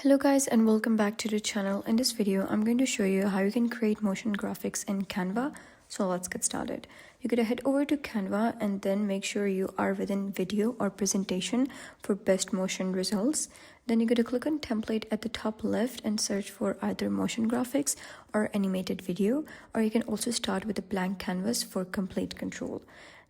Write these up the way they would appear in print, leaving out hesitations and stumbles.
Hello guys and welcome back to the channel. In this video, I'm going to show you how you can create motion graphics in Canva. So let's get started. You're going to head over to Canva and then make sure you are within video or presentation for best motion results. Then you're going to click on template at the top left and search for either motion graphics or animated video, or you can also start with a blank canvas for complete control.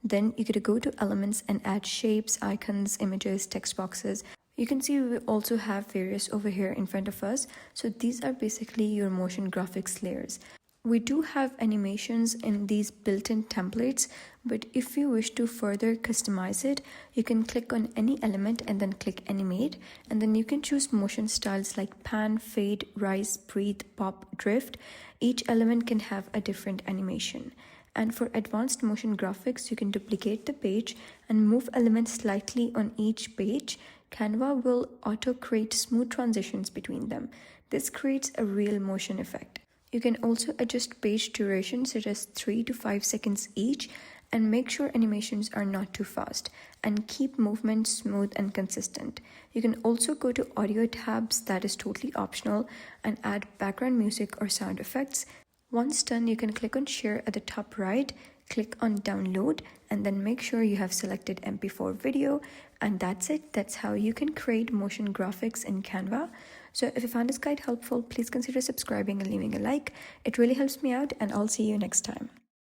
Then you're going to go to elements and add shapes, icons, images, text boxes. You can see we also have various over here in front of us. So these are basically your motion graphics layers. We do have animations in these built-in templates, but if you wish to further customize it, you can click on any element and then click animate, and then you can choose motion styles like pan, fade, rise, breathe, pop, drift. Each element can have a different animation. And for advanced motion graphics, you can duplicate the page and move elements slightly on each page. Canva will auto-create smooth transitions between them. This creates a real motion effect. You can also adjust page duration such as 3 to 5 seconds each, and make sure animations are not too fast and keep movement smooth and consistent. You can also go to audio tabs, that is totally optional, and add background music or sound effects. Once done, you can click on share at the top right, click on download, and then make sure you have selected MP4 video, and that's it. That's how you can create motion graphics in Canva. So if you found this guide helpful, please consider subscribing and leaving a like. It really helps me out, and I'll see you next time.